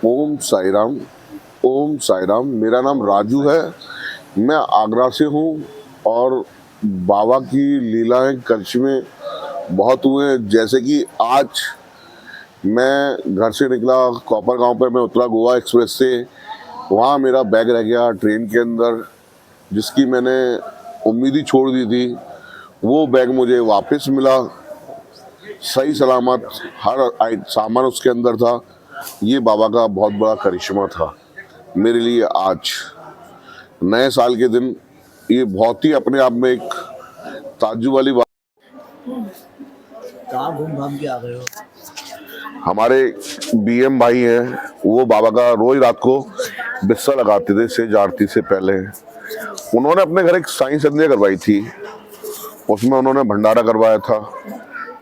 ओम साई राम। ओम साई राम। मेरा नाम राजू है। मैं आगरा से हूँ और बाबा की लीलाएं करिश्मे बहुत हुए हैं। जैसे कि आज मैं घर से निकला, कॉपर गांव पे मैं उतरा गोवा एक्सप्रेस से। वहाँ मेरा बैग रह गया ट्रेन के अंदर, जिसकी मैंने उम्मीद ही छोड़ दी थी। वो बैग मुझे वापस मिला सही सलामत, हर सामान उसके अंदर था। ये बाबा का बहुत बड़ा करिश्मा था मेरे लिए। आज नए साल के दिन ये बहुत ही अपने आप में एक ताज्जुब वाली बात। कहाँ घूम घाम के आ गए हो? हमारे बीएम भाई हैं, वो बाबा का रोज रात को बिस्सा लगाते थे सेज आरती से पहले। उन्होंने अपने घर एक साईं संध्या करवाई थी, उसमें उन्होंने भंडारा करवाया था।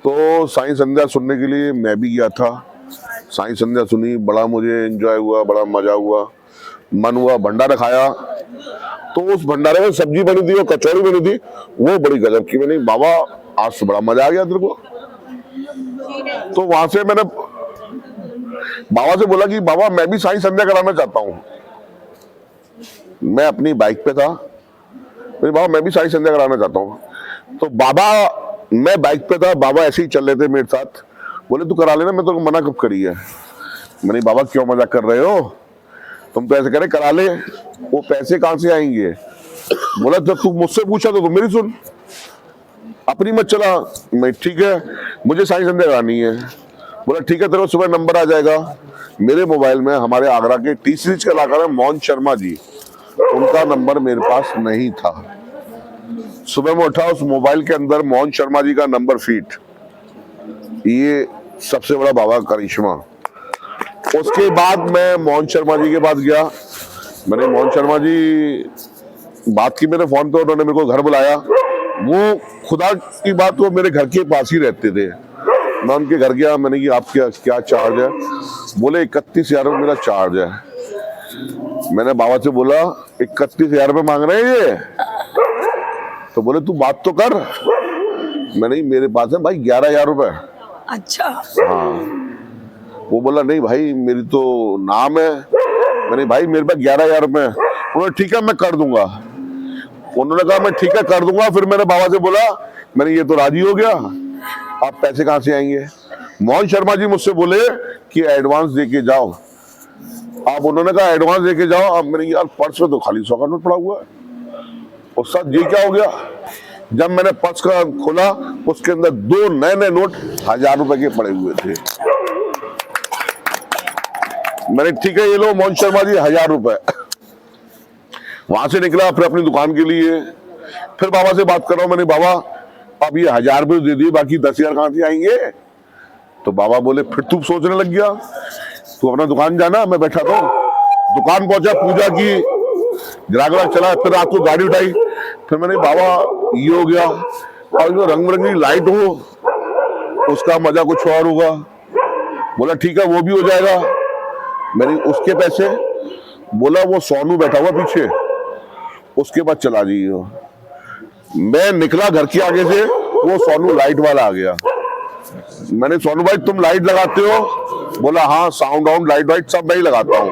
तो साईं संध्या सुनने के लिए मैं भी गया था। साईं संध्या सुनी, बड़ा मुझे एंजॉय हुआ, बड़ा मजा हुआ, मन हुआ। भंडारा खाया तो उस भंडारे में सब्जी बनी थी और कचौड़ी बनी थी, वो बड़ी गजब की बनी। बाबा आज तो बड़ा मजा आ गया तेरे को। तो वहां से मैंने बाबा से बोला कि बाबा मैं भी साईं संध्या कराना चाहता हूँ। मैं अपनी बाइक पे था, बाबा मैं भी साईं संध्या कराना चाहता हूँ। तो बाबा, मैं बाइक पे था, बाबा ऐसे ही चल रहे थे मेरे साथ। बोले तू करा लेना, मैं तो मना कब करी है। मैंने बाबा क्यों मजाक कर रहे हो, तुम तो ऐसे करे करा ले, वो पैसे कहां से आएंगे। बोला जब तू मुझसे पूछा तो मेरी सुन, अपनी मत चला। मैं ठीक है, मुझे साईं संध्या करानी है। बोला ठीक है, तेरे को सुबह नंबर आ जाएगा मेरे मोबाइल में। हमारे आगरा के टी सीरीज का इलाका में मोहन शर्मा जी, उनका नंबर मेरे पास नहीं था। सुबह में उठा, उस मोबाइल के अंदर मोहन शर्मा जी का नंबर फीट। ये सबसे बड़ा बाबा का करिश्मा। उसके बाद मैं मोहन शर्मा जी के पास गया। मैंने मोहन शर्मा जी बात की मेरे फोन पे, उन्होंने मेरे को घर बुलाया। वो खुदा की बात, वो मेरे घर के पास ही रहते थे। मैं उनके घर गया, मैंने कि आपका क्या चार्ज है। बोले 31,000 मेरा चार्ज है। मैंने बाबा से बोला 31,000 रुपये मांग रहे हैं ये। तो बोले तू बात तो कर। मैंने मेरे पास है भाई 11,000 रुपये। अच्छा। हाँ। वो बोला नहीं भाई मेरी तो नाम है। मैंने भाई मेरे पास 11,000 रुपये। उन्होंने ठीक है मैं कर दूंगा। उन्होंने कहा मैं ठीक है कर दूंगा। फिर मैंने बाबा से बोला, मैंने ये तो राजी हो गया, आप पैसे कहाँ से आएंगे। मोहन शर्मा जी मुझसे बोले कि एडवांस दे के जाओ। आप उन्होंने कहा एडवांस दे के जाओ। अब मैंने यार पर्स में तो खाली 100 का नोट पड़ा हुआ है। उस साथ ये क्या हो गया, जब मैंने पर्स का खोला उसके अंदर 2 नए नोट 1,000 रुपए के पड़े हुए थे। मैंने ठीक है ये लो मोहन शर्मा जी 1,000 रुपए। वहां से निकला फिर अपनी दुकान के लिए। फिर बाबा से बात कर रहा हूं, मैंने बाबा अब ये 1,000 रुपये दे दिए, बाकी 10,000 कहां से आएंगे। तो बाबा बोले फिर तू सोचने लग गया, तू अपना दुकान जाना, मैं बैठा था। दुकान पहुंचा, पूजा की, ग्राहक चला। फिर रात को गाड़ी उठाई। फिर मैंने बाबा ये हो गया, और जो रंग बिरंगी लाइट हो उसका मजा कुछ और होगा। बोला ठीक है वो भी हो जाएगा। मैंने उसके पैसे, बोला वो सोनू बैठा हुआ पीछे, उसके बाद चला जाइए। मैं निकला घर के आगे से, वो सोनू लाइट वाला आ गया। मैंने सोनू भाई तुम लाइट लगाते हो। बोला हाँ, साउंड आउंड लाइट वाइट सब मैं ही लगाता हूँ।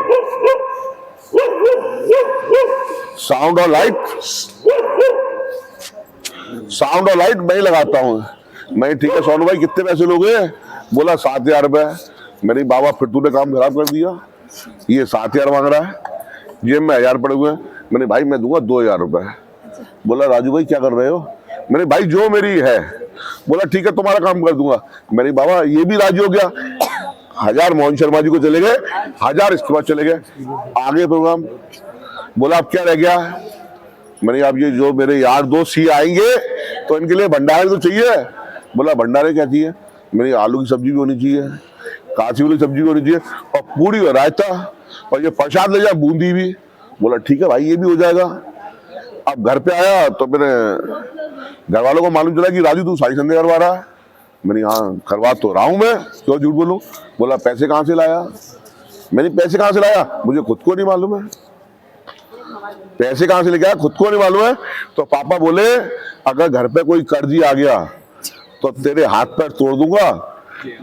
साउंड और लाइट मैं ही लगाता हूँ। मैं ठीक है सोनू भाई कितने पैसे लोगे। बोला 7,000 रुपए। मैंने बाबा फिर तूने काम खराब कर दिया, ये 7,000 मांग रहा है, जेब में 1,000 पड़े हुए हैं। मैंने भाई मैं दूंगा 2,000 रुपए। बोला राजू भाई क्या कर रहे हो। मैंने भाई जो मेरी है। बोला ठीक है तुम्हारा काम कर दूंगा। मैंने बाबा ये भी राजी हो गया। 1,000 मोहन शर्मा जी को चले गए, 1,000 इसके बाद चले गए आगे प्रोग्राम। बोला अब क्या रह गया। मैंने अब ये जो मेरे यार दोस्त ही आएंगे तो इनके लिए भंडारे तो चाहिए। बोला भंडारे क्या चाहिए। मेरी आलू की सब्जी भी होनी चाहिए, काची वाली सब्जी भी होनी चाहिए, और पूरी और रायता, और ये प्रसाद ले जाए बूंदी भी। बोला ठीक है भाई ये भी हो जाएगा। अब घर पे आया तो मेरे घर वालों को मालूम चला कि राजू तू साईं संध्या करवा रहा है। मैंने हाँ करवा तो रहा हूं, मैं क्यों झूठ बोलूं। बोला पैसे कहां से लाया। मैंने पैसे कहां से लाया मुझे खुद को नहीं मालूम है। पैसे कहां से लेके आया खुद को नहीं मालूम है। तो पापा बोले अगर घर पे कोई कर्जी आ गया तो तेरे हाथ पैर तोड़ दूंगा।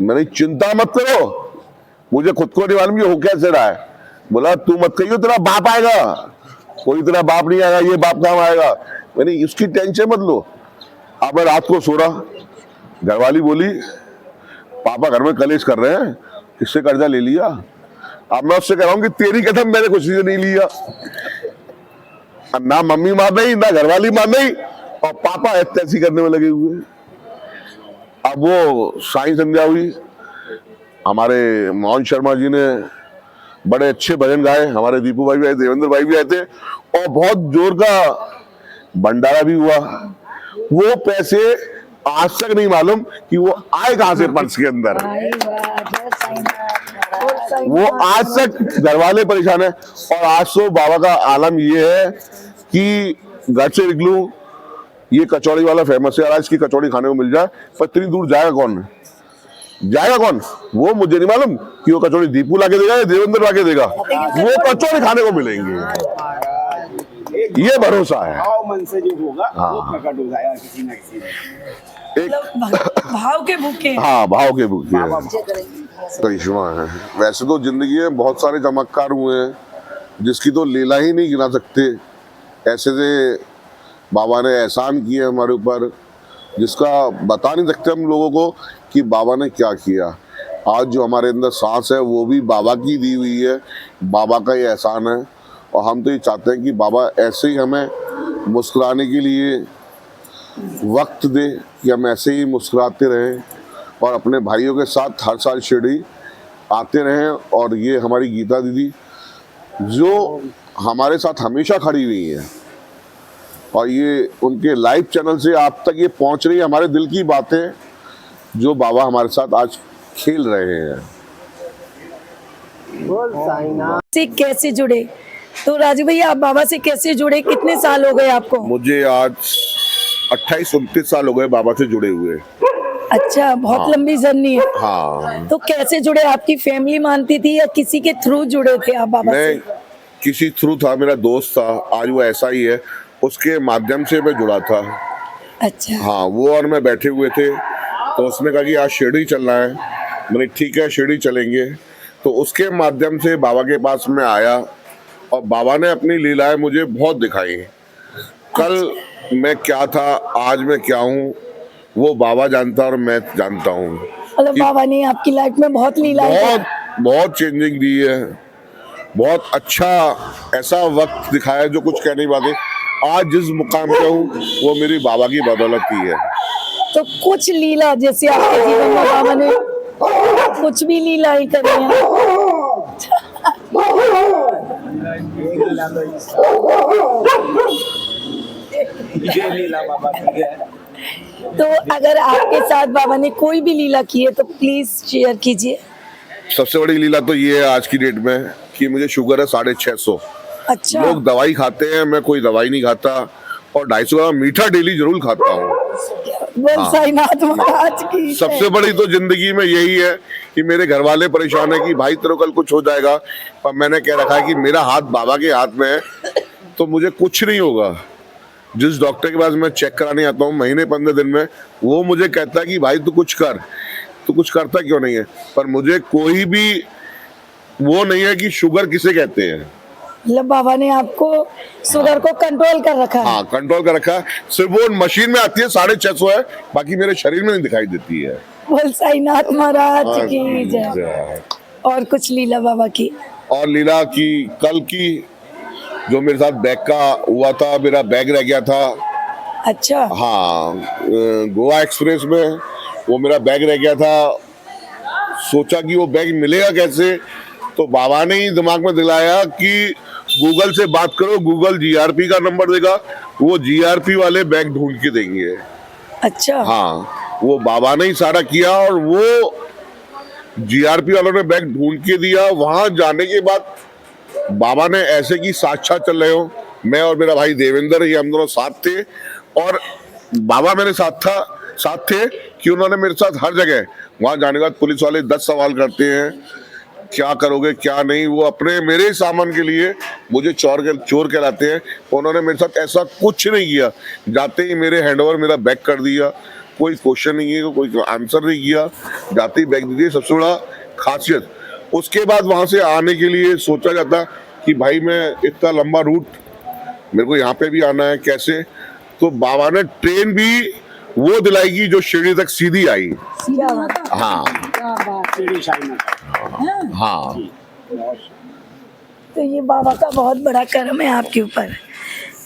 मैंने चिंता मत करो, मुझे खुद को नहीं मालूम ये हो कैसे रहा है। बोला तू मत कहियो तेरा बाप आएगा, कोई तेरा बाप नहीं आएगा, ये बाप कहाँ आएगा। मैंने उसकी टेंशन मत लो। अब मैं रात को सो रहा, घरवाली बोली पापा घर में कलेश कर रहे हैं, किससे कर्जा ले लिया। अब मैं उससे कह रहा हूँ कि तेरी कसम मैंने कुछ नहीं लिया, ना मम्मी मान नहीं, ना घरवाली मान नहीं, और पापा ऐसी करने में लगे हुए। अब वो साई संध्या हुई, हमारे मोहन शर्मा जी ने बड़े अच्छे भजन गाए, हमारे दीपू भाई भी आए, देवेंद्र भाई भी आए थे, और बहुत जोर का भंडारा भी हुआ। वो पैसे आज तक नहीं मालूम कि वो आए कहां से पर्स के अंदर। वो आज तक घर वाले परेशान है। और आज तो बाबा का आलम ये है कि घर से निकलूं, ये कचौड़ी वाला फेमस है, आज इसकी कचौड़ी खाने को मिल जाए, पर इतनी दूर जाएगा कौन, जाएगा कौन, वो मुझे नहीं मालूम कि वो कचौड़ी दीपू लाके देगा या देवेंद्र लाके देगा, वो कचौड़ी खाने को मिलेंगे, ये भरोसा है। मन से जो होगा वो प्रकट हो जाएगा किसी न किसी एक भाव के भूखे। हाँ, भाव के भूखे करिश्मा है। वैसे तो जिंदगी में बहुत सारे चमत्कार हुए हैं जिसकी तो लीला ही नहीं गिना सकते। ऐसे से बाबा ने एहसान किए हमारे ऊपर जिसका बता नहीं सकते हम लोगों को कि बाबा ने क्या किया। आज जो हमारे अंदर सांस है वो भी बाबा की दी हुई है, बाबा का ही एहसान है। और हम तो ये चाहते हैं कि बाबा ऐसे ही हमें मुस्कुराने के लिए वक्त दे, कि हम ऐसे ही मुस्कुराते रहें और अपने भाइयों के साथ हर साल शिरडी आते रहें। और ये हमारी गीता दीदी जो हमारे साथ हमेशा खड़ी हुई है, और ये उनके लाइव चैनल से आप तक ये पहुंच रही है हमारे दिल की बातें, जो बाबा हमारे साथ आज खेल रहे हैं। से कैसे जुड़े? तो राजू भैया आप बाबा से कैसे जुड़े, कितने साल हो गए आपको? मुझे आज 28-29 साल हो गए बाबा से जुड़े हुए। अच्छा, बहुत हाँ। लंबी जर्नी है। हाँ, तो कैसे जुड़े? आपकी फैमिली मानती थी या किसी के थ्रू जुड़े थे आप बाबा मैं से? किसी थ्रू था, मेरा दोस्त था, आज वो ऐसा ही है, उसके माध्यम से मैं जुड़ा था। अच्छा। हाँ, वो और मैं बैठे हुए थे तो उसने कहा कि आज शिरडी चलना है। मैंने ठीक है शिरडी चलेंगे। तो उसके माध्यम से बाबा के पास मैं आया और बाबा ने अपनी लीलाएं मुझे बहुत दिखाई। कल मैं क्या था, आज मैं क्या हूँ, वो बाबा जानता और मैं जानता हूँ। मतलब बाबा ने आपकी लाइफ में बहुत लीला बहुत बहुत चेंजिंग दी है, बहुत अच्छा ऐसा वक्त दिखाया जो कुछ कह नहीं पाते। आज जिस मुकाम पे हूँ वो मेरी बाबा की बदौलत ही है। तो कुछ लीला जैसे आपके जीवन में बाबा ने कुछ भी लीला ही करी है। ये लीला बाबा की है। तो अगर आपके साथ बाबा ने कोई भी लीला की है तो प्लीज शेयर कीजिए। सबसे बड़ी लीला तो ये है आज की डेट में कि मुझे शुगर है 650। अच्छा। लोग दवाई खाते हैं, मैं कोई दवाई नहीं खाता, और 250 ग्राम मीठा डेली जरूर खाता हूँ। बोल साईनाथ महाराज की। सबसे बड़ी तो जिंदगी में यही है कि मेरे घर वाले परेशान है कि भाई तेरे कल कुछ हो जाएगा, पर मैंने कह रखा है कि मेरा हाथ बाबा के हाथ में है तो मुझे कुछ नहीं होगा। जिस डॉक्टर के पास मैं चेक कराने आता हूँ महीने 15 दिन में, वो मुझे कहता है कि भाई तू कुछ कर, तू कुछ करता क्यों नहीं है। पर मुझे कोई भी वो नहीं है कि शुगर किसे कहते हैं। मतलब बाबा ने आपको शुगर को कंट्रोल कर रखा है। हाँ, कंट्रोल कर रखा है। सिर्फ वो मशीन में आती है 650 है, बाकी मेरे शरीर में नहीं दिखाई देती है। बोल साईनाथ महाराज की जय। और कुछ लीला बाबा की? और लीला की कल की जो मेरे साथ बैग का हुआ था, मेरा बैग रह गया था। अच्छा। हाँ, गोवा एक्सप्रेस में वो मेरा बैग रह गया था। सोचा कि वो बैग मिलेगा कैसे, तो बाबा ने ही दिमाग में दिलाया कि गूगल से बात करो, गूगल जीआरपी का नंबर देगा, वो जीआरपी वाले बैग ढूंढ के देंगे। अच्छा। हाँ, वो बाबा ने ही सारा किया और वो जीआरपी वालों ने बैग ढूंढ के दिया। वहां जाने के बाद बाबा ने ऐसे कि साथ चल रहे हो, मैं और मेरा भाई देवेंद्र, ये हम दोनों साथ थे। और बाबा मेरे साथ थे कि उन्होंने मेरे साथ हर जगह, वहां जाने के बाद पुलिस वाले 10 सवाल करते हैं, क्या करोगे क्या नहीं। वो अपने मेरे सामान के लिए मुझे चोर कहलाते हैं। उन्होंने मेरे साथ ऐसा कुछ नहीं किया, जाते ही मेरे हैंडओवर मेरा बैग कर दिया। कोई क्वेश्चन नहीं है, कोई आंसर नहीं किया, जाते ही बैग दे दिया। सबसे बड़ा खासियत उसके बाद वहां से आने के लिए सोचा जाता कि भाई मैं इतना लंबा रूट मेरे को यहाँ पे भी आना है कैसे, तो बाबा ने ट्रेन भी वो दिलाएगी जो शिरडी तक सीधी आई। क्या बात है, हाँ क्या बात शिरडी साई माता। है। हाँ तो ये बाबा का बहुत बड़ा कर्म है आपके ऊपर।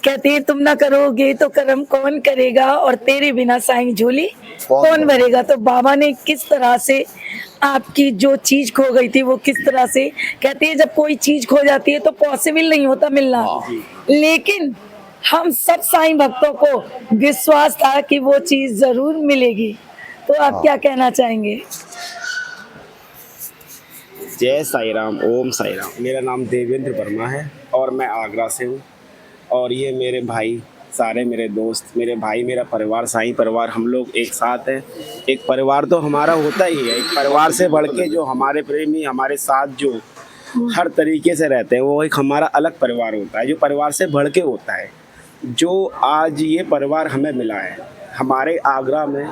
कहते हैं तुम ना करोगे तो कर्म कौन करेगा, और तेरे बिना साईं झोली कौन भरेगा। तो बाबा ने किस तरह से आपकी जो चीज खो गई थी वो किस तरह से, कहते हैं जब कोई चीज खो जाती है तो पॉसिबल नहीं होता मिलना, लेकिन हम सब साईं भक्तों को विश्वास था कि वो चीज जरूर मिलेगी। तो आप क्या कहना चाहेंगे? जय साई राम, ओम साई राम। मेरा नाम देवेंद्र वर्मा है और मैं आगरा से हूँ। और ये मेरे भाई, सारे मेरे दोस्त, मेरे भाई, मेरा परिवार, साईं परिवार, हम लोग एक साथ हैं। एक परिवार तो हमारा होता ही है, एक परिवार से बढ़ के जो हमारे प्रेमी हमारे साथ जो हर तरीके से रहते हैं वो एक हमारा अलग परिवार होता है, जो परिवार से बढ़ के होता है। जो आज ये परिवार हमें मिला है, हमारे आगरा में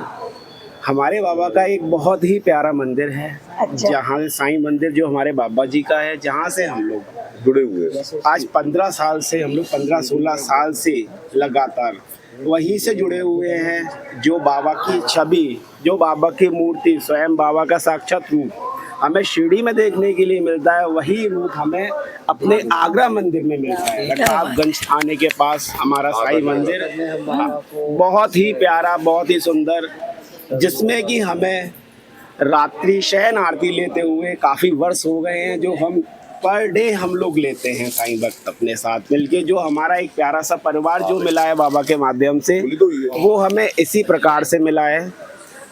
हमारे बाबा का एक बहुत ही प्यारा मंदिर है। अच्छा। जहाँ साईं मंदिर जो हमारे बाबा जी का है, जहाँ से हम लोग जुड़े हुए हैं। आज 15 साल से, हम लोग 15-16 साल से लगातार वहीं से जुड़े हुए हैं। जो बाबा की छवि, जो बाबा की मूर्ति, स्वयं बाबा का साक्षात रूप हमें शिरडी में देखने के लिए मिलता है, वही रूप हमें अपने आगरा मंदिर में मिलता है। रकाबगंज थाने के पास हमारा साईं मंदिर बहुत ही प्यारा, बहुत ही सुंदर, जिसमें कि हमें रात्रि शयन आरती लेते हुए काफ़ी वर्ष हो गए हैं। जो हम पर डे हम लोग लेते हैं साईं भक्त अपने साथ मिलके। जो हमारा एक प्यारा सा परिवार जो मिला है बाबा के माध्यम से, वो हमें इसी प्रकार से मिला है।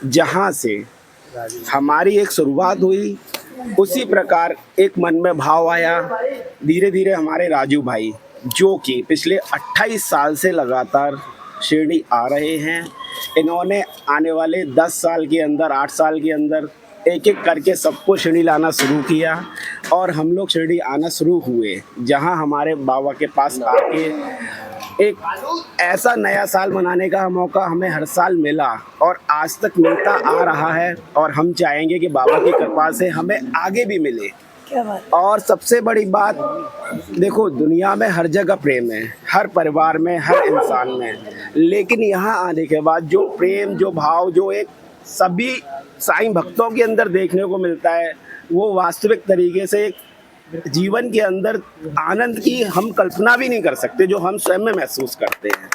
जहाँ से हमारी एक शुरुआत हुई, उसी प्रकार एक मन में भाव आया। धीरे धीरे हमारे राजू भाई, जो कि पिछले 28 साल से लगातार शिरडी आ रहे हैं, इन्होंने आने वाले 10 साल के अंदर, 8 साल के अंदर एक एक करके सबको शिरडी लाना शुरू किया। और हम लोग शिरडी आना शुरू हुए, जहां हमारे बाबा के पास आके एक ऐसा नया साल मनाने का मौका हमें हर साल मिला और आज तक मिलता आ रहा है। और हम चाहेंगे कि बाबा की कृपा से हमें आगे भी मिले। क्या बात। और सबसे बड़ी बात, देखो दुनिया में हर जगह प्रेम है, हर परिवार में, हर इंसान में, लेकिन यहाँ आने के बाद जो प्रेम, जो भाव, जो एक सभी साईं भक्तों के अंदर देखने को मिलता है, वो वास्तविक तरीके से एक जीवन के अंदर आनंद की हम कल्पना भी नहीं कर सकते, जो हम स्वयं में महसूस करते हैं।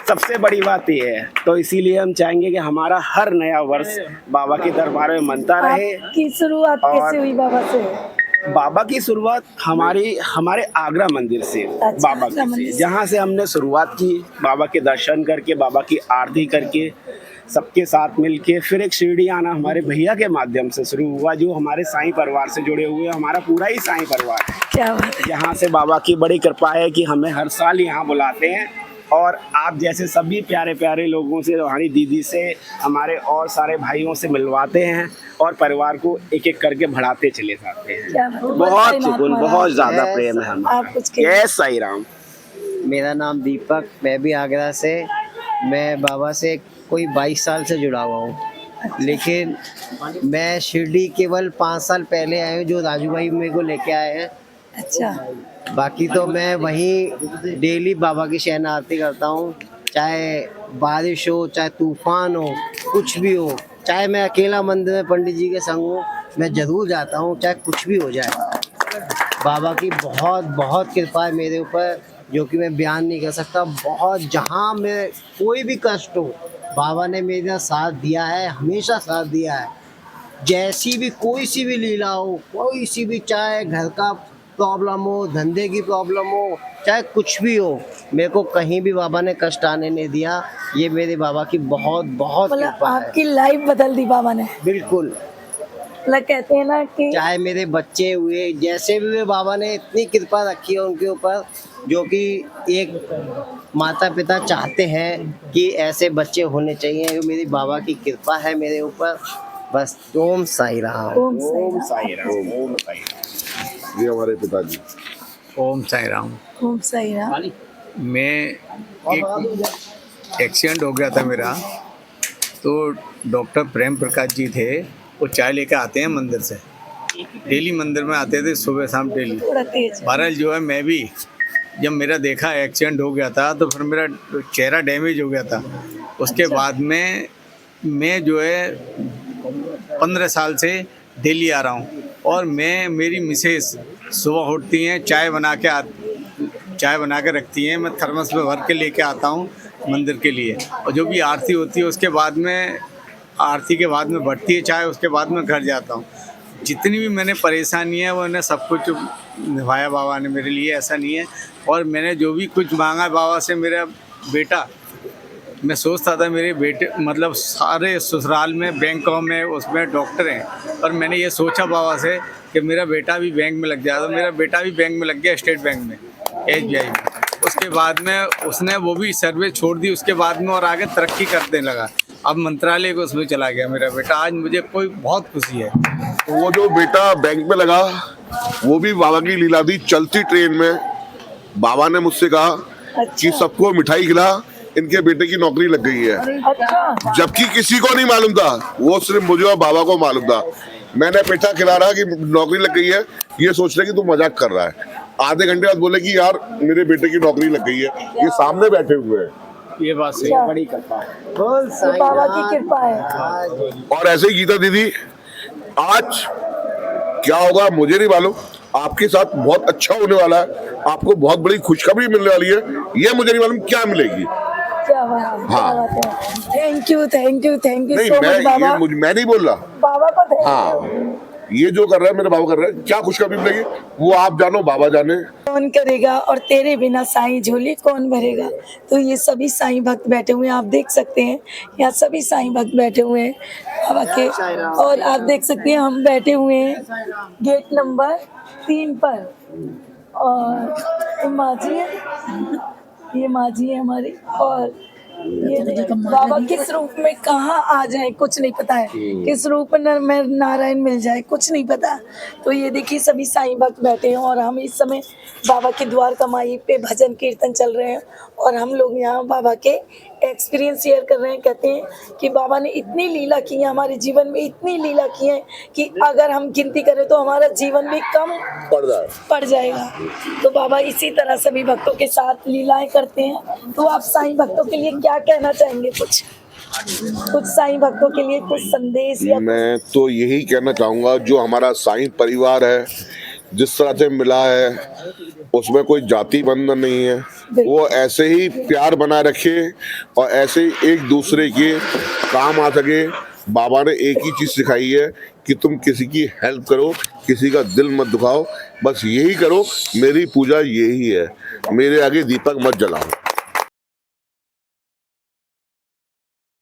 सबसे बड़ी बात ये है। तो इसीलिए हम चाहेंगे कि हमारा हर नया वर्ष बाबा के दरबार में मनता रहे। आपकी शुरुआत कैसे हुई बाबा से? बाबा की शुरुआत हमारे आगरा मंदिर से, अच्छा, बाबा आगरा के मंदिर से, से। जहाँ से हमने शुरुआत की, बाबा के दर्शन करके, बाबा की आरती करके, सबके साथ मिलके फिर एक शिरडी आना हमारे भैया के माध्यम से शुरू हुआ, जो हमारे साईं परिवार से जुड़े हुए, हमारा पूरा ही साईं परिवार है। क्या बात है। यहाँ से बाबा की बड़ी कृपा है कि हमें हर साल यहाँ बुलाते हैं। और आप जैसे सभी प्यारे प्यारे लोगों से, हमारी दीदी से, हमारे और सारे भाइयों से मिलवाते हैं और परिवार को एक एक करके बढ़ाते चले जाते हैं। क्या बात है। बहुत शुक्र, बहुत ज्यादा प्रेम है हमारा। आप कुछ कहिए। जय साई राम। मेरा नाम दीपक, मैं भी आगरा से। मैं बाबा से कोई 22 साल से जुड़ा हुआ हूँ, लेकिन मैं शिरडी केवल 5 साल पहले आया हूँ, जो राजू भाई मेरे को लेके आए हैं। अच्छा। बाकी तो मैं वहीं डेली बाबा की शयन आरती करता हूँ, चाहे बारिश हो, चाहे तूफान हो, कुछ भी हो, चाहे मैं अकेला मंदिर में पंडित जी के संग हूँ, मैं ज़रूर जाता हूँ, चाहे कुछ भी हो जाए। बाबा की बहुत बहुत कृपा है मेरे ऊपर, जो कि मैं बयान नहीं कर सकता। बहुत, जहाँ मैं कोई भी कष्ट हो, बाबा ने मेरा साथ दिया है, हमेशा साथ दिया है। जैसी भी कोई सी भी लीला हो, कोई सी भी, चाहे घर का प्रॉब्लम हो, धंधे की प्रॉब्लम हो, चाहे कुछ भी हो, मेरे को कहीं भी बाबा ने कष्ट आने नहीं दिया। ये मेरे बाबा की बहुत बहुत मतलब कृपा है। आपकी लाइफ बदल दी बाबा ने। बिल्कुल। मतलब कहते हैं ना कि चाहे मेरे बच्चे हुए, जैसे भी हुए, बाबा ने इतनी कृपा रखी है उनके ऊपर, जो कि एक माता पिता चाहते हैं कि ऐसे बच्चे होने चाहिए। जो मेरी बाबा की कृपा है मेरे ऊपर। बस ओम साई राम। ओम साई ओम राम। साई राम, ओम साई राम। ये हमारे पिताजी। ओम साई राम। ओम साई राम। मैं एक एक्सीडेंट हो गया था मेरा, तो डॉक्टर प्रेम प्रकाश जी थे, वो चाय लेके आते हैं मंदिर से, डेली मंदिर में आते थे सुबह शाम डेली। थोड़ा तेज। बहरहाल जो है मैं भी जब मेरा देखा एक्सीडेंट हो गया था तो फिर मेरा चेहरा डैमेज हो गया था। उसके बाद में मैं जो है 15 साल से डेली आ रहा हूँ और मैं मेरी मिसेस सुबह उठती हैं चाय बना के रखती हैं, मैं थर्मस में भर के लेके आता हूँ मंदिर के लिए और जो भी आरती होती है उसके बाद में आरती के बाद में बढ़ती है चाय, उसके बाद में घर जाता हूँ। जितनी भी मैंने परेशानी है वो इन्हें सब कुछ निभाया बाबा ने मेरे लिए, ऐसा नहीं है। और मैंने जो भी कुछ मांगा बाबा से, मेरा बेटा, मैं सोचता था मेरे बेटे मतलब सारे ससुराल में बैंकों में उसमें डॉक्टर हैं, और मैंने ये सोचा बाबा से कि मेरा बेटा भी बैंक में लग जाए, तो मेरा बेटा भी बैंक में लग गया, स्टेट बैंक में, SBI में। उसके बाद में उसने वो भी सर्विस छोड़ दी उसके बाद में और आगे तरक्की करने लगा, अब मंत्रालय को उसमें चला गया मेरा बेटा। आज मुझे कोई बहुत खुशी है। तो वो जो बेटा बैंक में लगा वो भी बाबा की लीला थी। चलती ट्रेन में बाबा ने मुझसे कहा कि सबको मिठाई खिला, इनके बेटे की नौकरी लग गई है। अच्छा। जबकि किसी को नहीं मालूम था, वो सिर्फ मुझे और बाबा को मालूम था। मैंने पेठा खिला रहा कि नौकरी लग गई है, ये सोच रहे कि तू मजाक कर रहा है। आधे घंटे बाद बोले कि यार मेरे बेटे की नौकरी लग गई है। ये सामने बैठे हुए हैं। ये बात सही अच्छा। बड़ी कृपा है। बोल ये साईं बाबा की नाथ। कृपा है। और ऐसे ही गीता दीदी, आज क्या होगा मुझे नहीं मालूम, आपके साथ बहुत अच्छा होने वाला है, आपको बहुत बड़ी खुशखबरी मिलने वाली है। ये मुझे नहीं मालूम क्या मिलेगी। क्या बात है, क्या बात है। थैंक यू नहीं, सो मच बाबा। मैं नहीं बोल रहा। बाबा को thank you। हाँ, ये जो कर रहा है मेरे बाबा कर रहे हैं, क्या खुशखबरी मिलेगी वो आप जानो, बाबा जाने। कौन करेगा और तेरे बिना साईं झोली कौन भरेगा। तो ये सभी साईं भक्त बैठे हुए हैं, आप देख सकते हैं यहाँ सभी साईं भक्त बैठे हुए हैं बाबा के। और आप देख सकते हैं हम बैठे हुए हैं गेट नंबर 3 पर, और ये माँ जी है, ये माँ जी है हमारी। और ये बाबा किस रूप में कहाँ आ जाए कुछ नहीं पता है, किस रूप में नारायण मिल जाए कुछ नहीं पता। तो ये देखिए सभी साईं भक्त बैठे हैं और हम इस समय बाबा के द्वार कमाई पे भजन कीर्तन चल रहे हैं और हम लोग यहाँ बाबा के एक्सपीरियंस शेयर कर रहे हैं। कहते हैं कि बाबा ने इतनी लीला की है हमारे जीवन में, इतनी लीला की है कि अगर हम गिनती करें तो हमारा जीवन भी कम पड़ जाएगा। तो बाबा इसी तरह सभी भक्तों के साथ लीलाएं करते हैं। तो आप साईं भक्तों के लिए क्या कहना चाहेंगे, कुछ साईं भक्तों के लिए कुछ संदेश या मैं तो यही कहना चाहूंगा, जो हमारा साईं परिवार है जिस तरह से मिला है उसमें कोई जाति बंधन नहीं है, वो ऐसे ही प्यार बनाए रखे और ऐसे ही एक दूसरे के काम आ सके। बाबा ने एक ही चीज सिखाई है कि तुम किसी की हेल्प करो, किसी का दिल मत दुखाओ, बस यही करो। मेरी पूजा यही है, मेरे आगे दीपक मत जलाओ।